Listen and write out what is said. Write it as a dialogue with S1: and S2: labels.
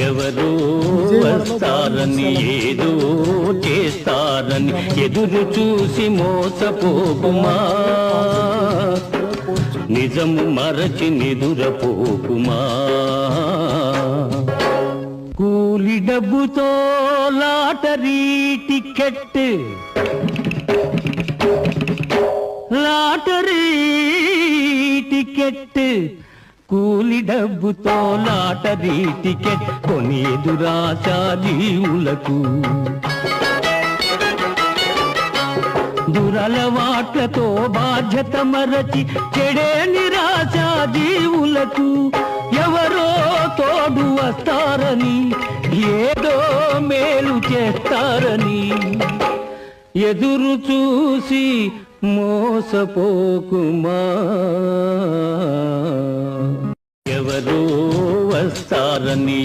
S1: ఎవరో వస్తారని ఏదో చేస్తారని ఎదురు చూసి మోసపోకుమా, నిజము మరచి నిదురపోకుమా. కూలి డబ్బుతో లాటరీ టికెట్, లాటరీ టికెట్, కూలి డబ్బుతో లాటరీ టికెట్ కొని దురాశా జీవులకు, దురలవాట్లతో బాధ్యత మరచి చెడే నిరాశా జీవులకు. ఎవరో తోడు వస్తారని ఏదో మేలు చేస్తారని ఎదురు చూసి మోసపోకుమా. ఎవరో వస్తారని